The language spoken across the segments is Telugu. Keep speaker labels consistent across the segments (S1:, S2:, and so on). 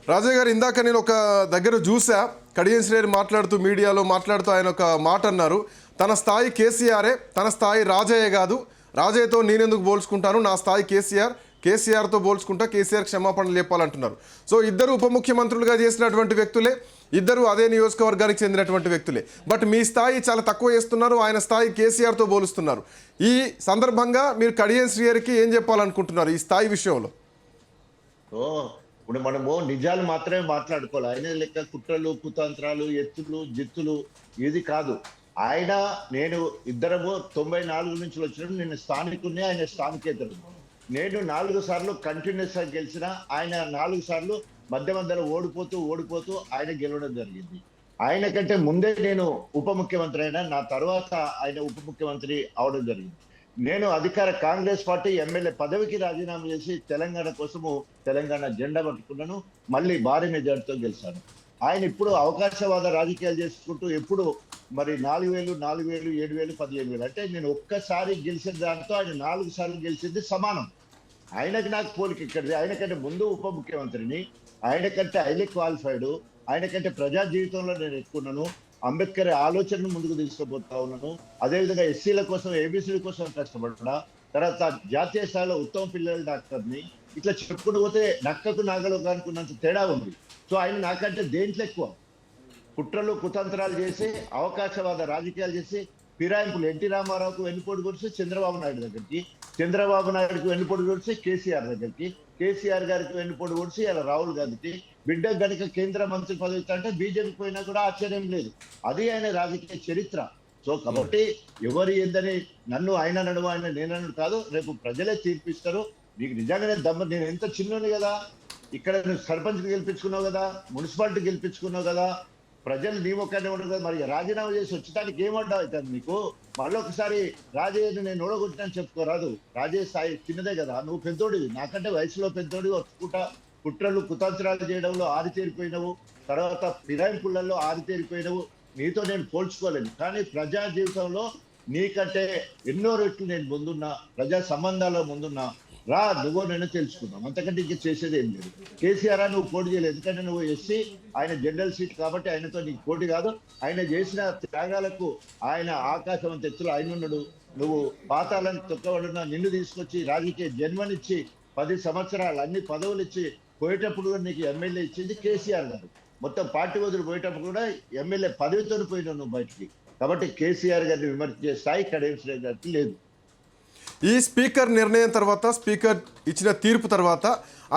S1: రాజయ్య గారు, ఇందాక నేను ఒక దగ్గర చూసా, కడియం శ్రేణి మాట్లాడుతూ మీడియాలో మాట్లాడుతూ ఆయన ఒక మాట అన్నారు. తన స్థాయి కేసీఆరే, తన స్థాయి రాజయ్య కాదు. రాజయ్యతో నేనెందుకు పోల్చుకుంటాను, నా స్థాయి కేసీఆర్, కేసీఆర్తో పోల్చుకుంటా, కేసీఆర్ క్షమాపణలు చెప్పాలంటున్నారు. సో ఇద్దరు ఉప ముఖ్యమంత్రులుగా చేసినటువంటి వ్యక్తులే, ఇద్దరు అదే నియోజకవర్గానికి చెందినటువంటి వ్యక్తులే. బట్ మీ స్థాయి చాలా తక్కువ చేస్తున్నారు, ఆయన స్థాయి కేసీఆర్తో పోలుస్తున్నారు. ఈ సందర్భంగా మీరు కడియం శ్రీహరికి ఏం చెప్పాలనుకుంటున్నారు ఈ స్థాయి విషయంలో?
S2: ఇప్పుడు మనము నిజాలు మాత్రమే మాట్లాడుకోవాలి. ఆయన లెక్క కుట్రలు, కుతంత్రాలు, ఎత్తులు, జిత్తులు ఇది కాదు. ఆయన నేను ఇద్దరము 94 నుంచి వచ్చినప్పుడు నేను స్థానికుని, ఆయన స్థానికేతరుడు. నేను 4 సార్లు కంటిన్యూస్ గా గెలిచిన, ఆయన 4 సార్లు మధ్య మధ్యలో ఓడిపోతూ ఆయన గెలవడం జరిగింది. ఆయన కంటే ముందే నేను ఉప ముఖ్యమంత్రి అయినా, నా తర్వాత ఆయన ఉప ముఖ్యమంత్రి అవడం జరిగింది. నేను అధికార కాంగ్రెస్ పార్టీ ఎమ్మెల్యే పదవికి రాజీనామా చేసి తెలంగాణ కోసము తెలంగాణ జెండా పట్టుకున్నాను. మళ్ళీ భారీ మెజార్టీతో గెలిచాను. ఆయన ఇప్పుడు అవకాశవాద రాజకీయాలు చేసుకుంటూ ఎప్పుడు మరి 4,000, 4,000, 7,000, 15,000 అంటే నేను ఒక్కసారి గెలిచిన దాంతో ఆయన 4 సార్లు గెలిచింది సమానం. ఆయనకి నాకు పోలిక ఇక్కడిది. ఆయనకంటే ముందు ఉప ముఖ్యమంత్రిని, ఆయనకంటే హైలీ క్వాలిఫైడ్, ఆయనకంటే ప్రజా జీవితంలో నేను ఎక్కున్నాను. అంబేద్కర్ ఆలోచనను ముందుకు తీసుకుపోతా ఉన్నాను. అదేవిధంగా ఎస్సీల కోసం, ఏబీసీల కోసం కష్టపడ్డా. తర్వాత జాతీయ స్థాయిలో ఉత్తమ పిల్లల డాక్టర్ని. ఇట్లా చెప్పుకుంటూ పోతే నక్కకు నాగలు అనుకున్నంత తేడా ఉంది. సో ఆయన నాకంటే దేంట్లో ఎక్కువ కుట్రలు, కుతంత్రాలు చేసి, అవకాశవాద రాజకీయాలు చేసి, ఫిరాయింపులు ఎన్టీ రామారావుకు వెన్నుపోటు గురిసి చంద్రబాబు నాయుడు దగ్గరికి, చంద్రబాబు నాయుడుకి వెన్నుపోటు గురిసి కేసీఆర్ దగ్గరికి, కేసీఆర్ గారికి వెన్నుపోటు గురిసి ఇలా రాహుల్ గాంధీకి, బిడ్డ గనుక కేంద్ర మంత్రి పదవి అంటే బీజేపీ పోయినా కూడా ఆశ్చర్యం లేదు. అది ఆయన రాజకీయ చరిత్ర. సో కాబట్టి ఎవరు ఏందని నన్ను ఆయన నడువు, ఆయన నేనన్నాడు కాదు. రేపు ప్రజలే తీర్పిస్తారు. నీకు నిజంగానే దమ్ము, నేను ఎంత చిన్నోని కదా, ఇక్కడ నువ్వు సర్పంచ్ గెలిపించుకున్నావు కదా, మున్సిపాలిటీ గెలిపించుకున్నావు కదా, ప్రజలు నీ ఒక్కనే ఉండదు కదా. మరి రాజీనామా చేసి వచ్చేటానికి ఏమడ్డా అవుతుంది నీకు? మళ్ళీ ఒకసారి రాజయ్యని నేను ఓడగొట్టినని చెప్పుకోరాదు. రాజయ్య స్థాయి చిన్నదే కదా, నువ్వు పెద్దోడివి, నాకంటే వయసులో పెద్దోడివి. ఒప్పుకుంటా, కుట్రలు కుతంత్రాలు చేయడంలో ఆరితేరిపోయినవు, తర్వాత ఫిరాయింపులలో ఆరితేరిపోయినవు. నీతో నేను పోల్చుకోలేను. కానీ ప్రజా జీవితంలో నీకంటే ఎన్నో రెట్లు నేను ముందున్నా, ప్రజా సంబంధాల్లో ముందున్నా. రా, నువ్వు నేను తెలుసుకున్నాం. అంతకంటే ఇంక చేసేది ఏం లేదు. కేసీఆర్ నువ్వు పోటీ చేయలేదు, ఎందుకంటే నువ్వు ఎస్సీ, ఆయన జనరల్ సీట్ కాబట్టి ఆయనతో నీకు పోటీ కాదు. ఆయన చేసిన త్యాగాలకు ఆయన ఆకాశం అంత ఎత్తులో ఆయన ఉన్నాడు. నువ్వు పాతాలను తొక్కబడిన నిన్ను తీసుకొచ్చి రాజకీయ జన్మనిచ్చి 10 సంవత్సరాలు అన్ని పదవులు ఇచ్చి పోయేటప్పుడు కూడా నీకు ఎమ్మెల్యే ఇచ్చింది కేసీఆర్ గారు. మొత్తం పార్టీ వదిలి పోయేటప్పుడు కూడా ఎమ్మెల్యే పదవితో పోయినావు నువ్వు బయటికి. కాబట్టి కేసీఆర్ గారిని విమర్శించే స్థాయి కడియం శ్రీహరి గారికి లేదు.
S1: ఈ స్పీకర్ నిర్ణయం తర్వాత, స్పీకర్ ఇచ్చిన తీర్పు తర్వాత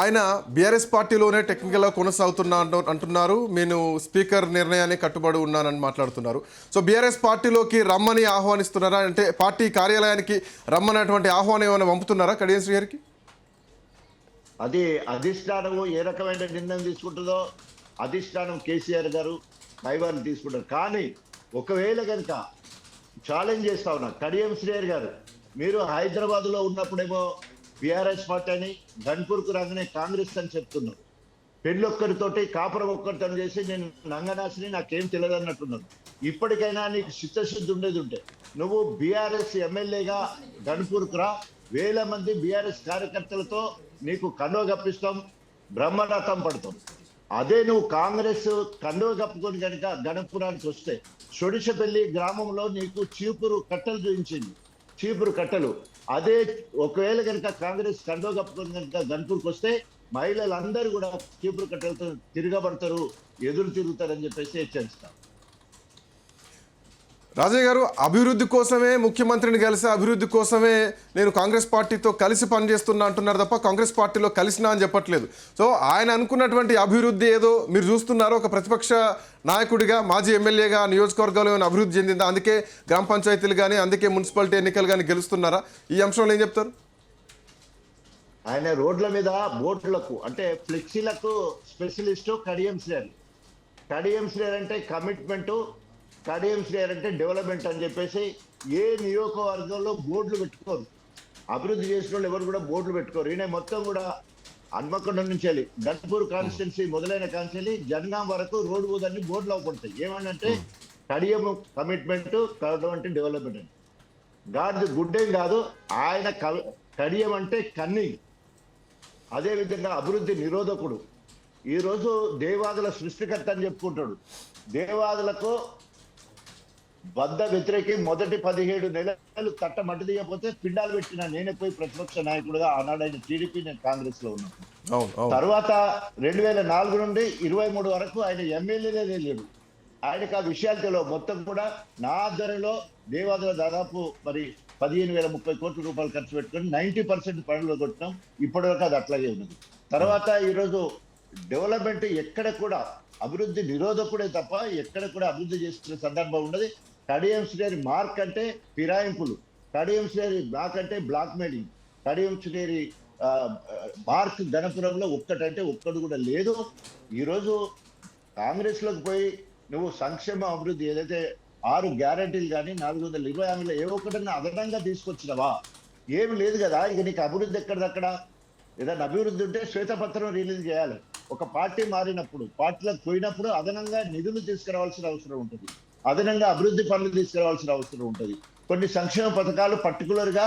S1: ఆయన బీఆర్ఎస్ పార్టీలోనే టెక్నికల్గా కొనసాగుతున్నా అంటున్నారు. నేను స్పీకర్ నిర్ణయాన్ని కట్టుబడి ఉన్నానని మాట్లాడుతున్నారు. సో బీఆర్ఎస్ పార్టీలోకి రమ్మని ఆహ్వానిస్తున్నారా, అంటే పార్టీ కార్యాలయానికి రమ్మన్నటువంటి ఆహ్వానం ఏమైనా పంపుతున్నారా కడియం శ్రీహరికి?
S2: అది అధిష్టానము ఏ రకమైన నిర్ణయం తీసుకుంటుందో అధిష్టానం కేసీఆర్ గారు పైవారిని తీసుకుంటారు. కానీ ఒకవేళ కనుక ఛాలెంజ్ చేస్తా ఉన్నా, కడియం శ్రీహరి గారు, మీరు హైదరాబాద్ లో ఉన్నప్పుడేమో బీఆర్ఎస్ పార్టీ అని, గన్పూర్కు రాగానే కాంగ్రెస్ అని చెప్తున్నారు. పెళ్ళొక్కరితోటి కాపురం ఒక్కరితో చేసి నేను నంగనాశిని, నాకేం తెలియదు అన్నట్టున్నారు. ఇప్పటికైనా నీకు చిత్తశుద్ధి ఉండేది ఉంటే నువ్వు బీఆర్ఎస్ ఎమ్మెల్యేగా గన్పూర్కు రా. 1000 మంది బీఆర్ఎస్ కార్యకర్తలతో నీకు కండువ కప్పిస్తాం, బ్రహ్మరథం పడతాం. అదే నువ్వు కాంగ్రెస్ కండువ కప్పుకొని కనుక గణపురానికి వస్తే, షొడిషపల్లి గ్రామంలో నీకు చీపురు కట్టలు చూపించింది, చీపురు కట్టలు. అదే ఒకవేళ కనుక కాంగ్రెస్ కండువ కప్పుకొని కనుక గన్పూర్కి వస్తే మహిళలందరూ కూడా చీపురు కట్టలతో తిరగబడతారు, ఎదురు తిరుగుతారని చెప్పేసి హెచ్చరిస్తారు.
S1: రాజయ్య గారు, అభివృద్ధి కోసమే ముఖ్యమంత్రిని కలిసి, అభివృద్ధి కోసమే నేను కాంగ్రెస్ పార్టీతో కలిసి పనిచేస్తున్నా అంటున్నారు తప్ప కాంగ్రెస్ పార్టీలో కలిసినా అని చెప్పట్లేదు. సో ఆయన అనుకున్నటువంటి అభివృద్ధి ఏదో మీరు చూస్తున్నారో, ఒక ప్రతిపక్ష నాయకుడిగా, మాజీ ఎమ్మెల్యేగా నియోజకవర్గంలో ఏమైనా అభివృద్ధి చెందిందా? అందుకే గ్రామ పంచాయతీలు కానీ, అందుకే మున్సిపాలిటీ ఎన్నికలు కానీ గెలుస్తున్నారా? ఈ అంశంలో ఏం చెప్తారు?
S2: ఆయన రోడ్ల మీద బోర్డులకు, అంటే ఫ్లెక్సీలకు స్పెషలిస్టు కడియం శ్రీహరి. కడియం శ్రీహరి అంటే కమిట్మెంటు, కడియం శ్రీహరి అంటే డెవలప్మెంట్ అని చెప్పేసి ఏ నియోజకవర్గంలో బోర్డులు పెట్టుకోరు. అభివృద్ధి చేసిన వాళ్ళు ఎవరు కూడా బోర్డులు పెట్టుకోరు. ఈయన మొత్తం కూడా హన్మకొండ నుంచి వెళ్ళి గన్పూర్ కాన్స్టిట్యున్సీ మొదలైన కాన్స్టిట్యున్సీ జనగాం వరకు రోడ్డు పోదని బోర్డులు అవపడతాయి. ఏమనంటే కడియం కమిట్మెంట్, కడవంటి డెవలప్మెంట్ అని. గాడిది గుడ్డేం కాదు ఆయన. కడియం అంటే కన్నింగ్, అదేవిధంగా అభివృద్ధి నిరోధకుడు. ఈ రోజు దేవాదుల సృష్టికర్త అని చెప్పుకుంటాడు. దేవాదులకు బద్ద వ్యతిరేకి మొదటి 17 నెలలు తట్ట మట్టి తీయకపోతే పిండాలు పెట్టిన నేనే పోయి ప్రతిపక్ష నాయకుడిగా ఆనాడు ఆయన టీడీపీ, నేను కాంగ్రెస్ లో ఉన్నాను. తర్వాత 2004 నుండి 23 వరకు ఆయన ఎమ్మెల్యేనే లేడు. ఆయనకు ఆ విషయాలు తెలియవు. మొత్తం కూడా నా ఆధ్వర్యంలో దేవాదుల దాదాపు మరి 15,030 కోట్ల రూపాయలు ఖర్చు పెట్టుకొని 90% పనులు కొట్టినాం. ఇప్పటివరకు అది అట్లాగే ఉన్నది. తర్వాత ఈరోజు డెవలప్మెంట్ ఎక్కడ కూడా అభివృద్ధి నిరోధకుడే తప్ప ఎక్కడ కూడా అభివృద్ధి చేస్తున్న సందర్భం ఉన్నది. కడియం శ్రేణి మార్క్ అంటే ఫిరాయింపులు, కడియం శ్రేణి బ్లాక్ అంటే బ్లాక్ మెయిలింగ్, కడియం శ్రేణి మార్క్ గణపురంలో ఒక్కటంటే ఒక్కడు కూడా లేదు. ఈరోజు కాంగ్రెస్ లోకి పోయి నువ్వు సంక్షేమ అభివృద్ధి ఏదైతే 6 గ్యారంటీలు కానీ 420 హామీలు ఏ ఒక్కటన్నా అదనంగా తీసుకొచ్చినవా? ఏమి లేదు కదా. ఇక నీకు అభివృద్ధి ఎక్కడదక్కడ. ఏదైనా అభివృద్ధి ఉంటే శ్వేతపత్రం రిలీజ్ చేయాలి. ఒక పార్టీ మారినప్పుడు, పార్టీలకు పోయినప్పుడు అదనంగా నిధులు తీసుకురావాల్సిన అవసరం ఉంటుంది, అదనంగా అభివృద్ధి పనులు తీసుకురావాల్సిన అవసరం ఉంటుంది. కొన్ని సంక్షేమ పథకాలు పర్టికులర్ గా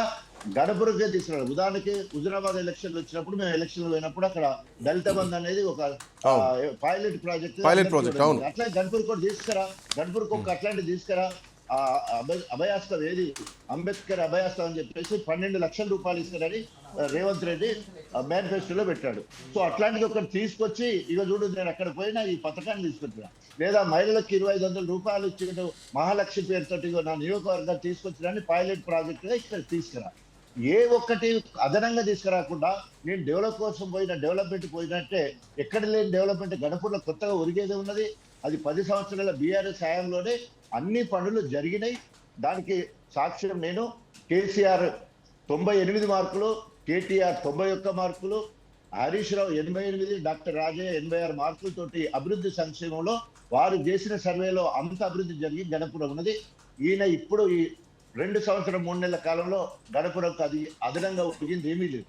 S2: గణపురంగా తీసుకురావాలి. ఉదాహరణకి హుజురాబాద్ ఎలక్షన్లు వచ్చినప్పుడు మేము ఎలక్షన్లు పోయినప్పుడు అక్కడ దళిత బంధు అనేది ఒక పైలట్ ప్రాజెక్ట్, అట్లా గణపూర్ కూడా తీసుకురా, గణపూర్ ఒక అట్లాంటివి తీసుకురా. అభయాస్తం ఏది అంబేద్కర్ అభయాస్తం అని చెప్పేసి 12 లక్షల రూపాయలు ఇస్తారని రేవంత్ రెడ్డి మేనిఫెస్టోలో పెట్టాడు. సో అట్లాంటిది ఒకటి తీసుకొచ్చి ఇక చూడు నేను అక్కడ పోయినా ఈ పథకాన్ని తీసుకొచ్చినా, లేదా మహిళలకు 2,500 రూపాయలు ఇచ్చి మహాలక్ష్మి పేరుతోటి నా నియోజకవర్గాన్ని తీసుకొచ్చినా పైలట్ ప్రాజెక్టుగా ఇక్కడ తీసుకురా. ఏ ఒక్కటి అదనంగా తీసుకురాకుండా నేను డెవలప్మెంట్ పోయినట్టే ఎక్కడ లేని డెవలప్మెంట్ గణపూర్లో కొత్తగా ఒరిగేది ఉన్నది. అది 10 సంవత్సరాల బీఆర్ఎస్ హయాంలోనే అన్ని పనులు జరిగినాయి. దానికి సాక్ష్యం నేను. కేసీఆర్ 98 మార్కులు, కేటీఆర్ 91 మార్కులు, హరీష్ రావు 88, డాక్టర్ రాజయ్య 86 మార్కులతోటి అభివృద్ధి సంక్షేమంలో వారు చేసిన సర్వేలో అంత అభివృద్ధి జరిగి గణపురం ఉన్నది. ఈయన ఇప్పుడు ఈ 2 సంవత్సరం 3 నెలల కాలంలో గణపురంకు అది అదనంగా ఒరిగింది ఏమీ లేదు.